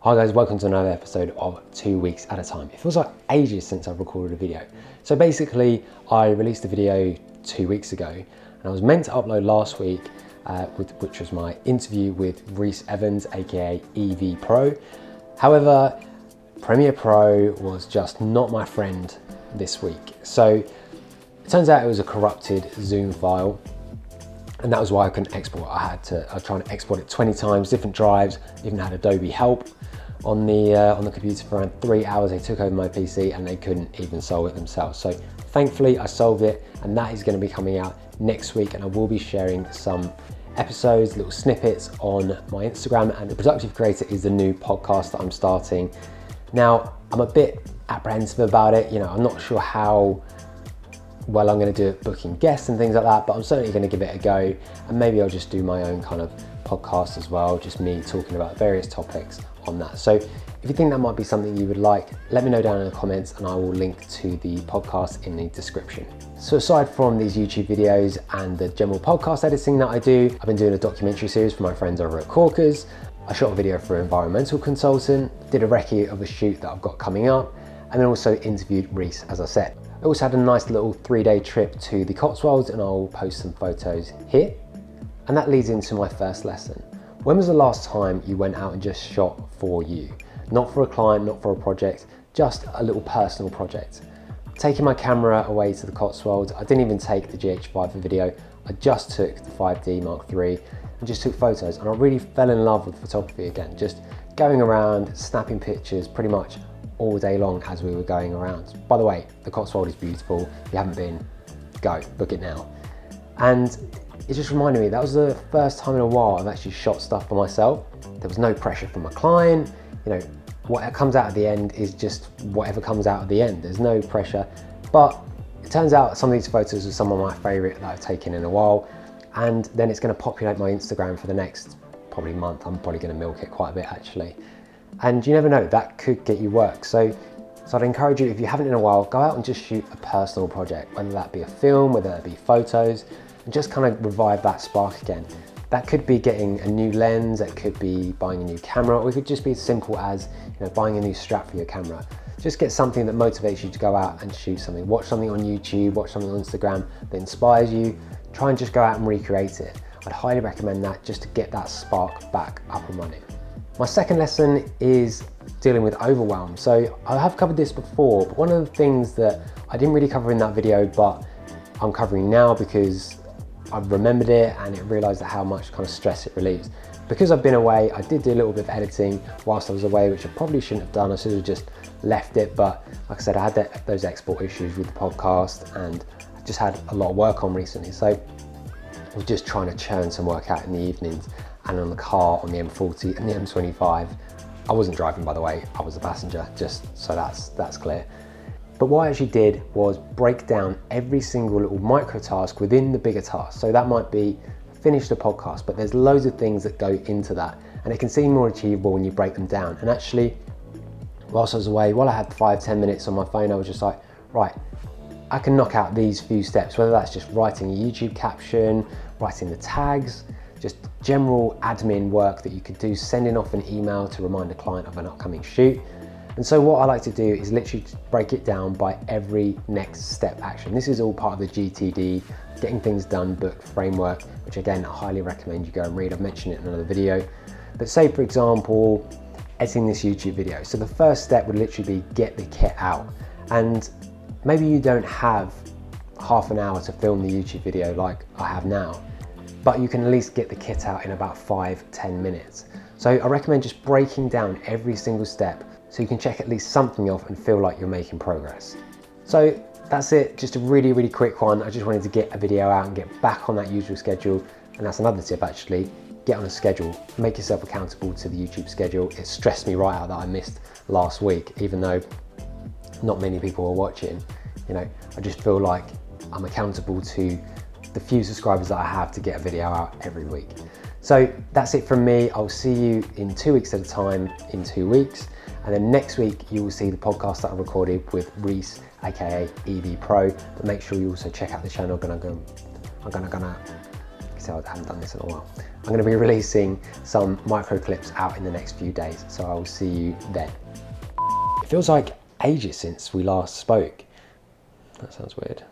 Hi guys, welcome to another episode of 2 weeks at a time. It feels like ages since I've recorded a video. So basically, I released a video 2 weeks ago and I was meant to upload last week, which was my interview with Reese Evans, aka EV Pro. However, Premiere Pro was just not my friend this week. So it turns out it was a corrupted Zoom file. And that was why I couldn't export. I was trying to export it 20 times, different drives, even had Adobe help on the computer for around 3 hours. They took over my PC and they couldn't even solve it themselves. So thankfully I solved it, and that is going to be coming out next week, and I will be sharing some episodes, little snippets on my Instagram. And The Productive Creator is the new podcast that I'm starting. Now, I'm a bit apprehensive about it. You know, I'm not sure how well I'm going to do at booking guests and things like that, but I'm certainly going to give it a go, and maybe I'll just do my own kind of podcast as well, just me talking about various topics on that. So if you think that might be something you would like, let me know down in the comments and I will link to the podcast in the description. So aside from these YouTube videos and the general podcast editing that I do, I've been doing a documentary series for my friends over at Corkers. I shot a video for an environmental consultant, did a recce of a shoot that I've got coming up, and then also interviewed Reese, as I said. I also had a nice little 3-day trip to the Cotswolds, and I'll post some photos here. And that leads into my first lesson. When was the last time you went out and just shot for you? Not for a client, not for a project, just a little personal project. Taking my camera away to the Cotswolds, I didn't even take the GH5 for video, I just took the 5D Mark III and just took photos, and I really fell in love with photography again, just going around, snapping pictures pretty much all day long as we were going around. By the way, the Cotswold is beautiful. If you haven't been, go, book it now. And it just reminded me that was the first time in a while I've actually shot stuff for myself. There was no pressure from a client. You know, what comes out at the end is just whatever comes out at the end. There's no pressure. But it turns out some of these photos are some of my favorite that I've taken in a while. And then it's going to populate my Instagram for the next probably month. I'm probably going to milk it quite a bit actually. And you never know, that could get you work. So I'd encourage you, if you haven't in a while, go out and just shoot a personal project, whether that be a film, whether that be photos, and just kind of revive that spark again. That could be getting a new lens, it could be buying a new camera, or it could just be as simple as, you know, buying a new strap for your camera. Just get something that motivates you to go out and shoot something. Watch something on YouTube, watch something on Instagram that inspires you. Try and just go out and recreate it. I'd highly recommend that, just to get that spark back up and running. My second lesson is dealing with overwhelm. So I have covered this before, but one of the things that I didn't really cover in that video, but I'm covering now because I've remembered it and it realized how much kind of stress it relieves. Because I've been away, I did do a little bit of editing whilst I was away, which I probably shouldn't have done. I should have just left it. But like I said, I had those export issues with the podcast, and I just had a lot of work on recently. So I was just trying to churn some work out in the evenings, and on the car on the M40 and the M25. I wasn't driving, by the way, I was a passenger, just so that's clear. But what I actually did was break down every single little micro task within the bigger task. So that might be finish the podcast, but there's loads of things that go into that, and it can seem more achievable when you break them down. And actually, whilst I was away, while I had 5-10 minutes on my phone, I was just like, right, I can knock out these few steps, whether that's just writing a YouTube caption, writing the tags, just general admin work that you could do, sending off an email to remind a client of an upcoming shoot. And so what I like to do is literally break it down by every next step action. This is all part of the GTD, getting things done book framework, which again, I highly recommend you go and read. I've mentioned it in another video. But say for example, editing this YouTube video. So the first step would literally be get the kit out. And maybe you don't have half an hour to film the YouTube video like I have now, but you can at least get the kit out in about 5-10 minutes. So I recommend just breaking down every single step so you can check at least something off and feel like you're making progress. So that's it, just a really, really quick one. I just wanted to get a video out and get back on that usual schedule. And that's another tip actually, get on a schedule, make yourself accountable to the YouTube schedule. It stressed me right out that I missed last week, even though not many people were watching. You know, I just feel like I'm accountable to the few subscribers that I have to get a video out every week. So that's it from me. I'll see you in 2 weeks at a time in 2 weeks. And then next week you will see the podcast that I recorded with Reese, aka EV Pro. But make sure you also check out the channel. I'm gonna detailed. I haven't done this in a while. I'm going to be releasing some micro clips out in the next few days, so I will see you then. It feels like ages since we last spoke. That sounds weird.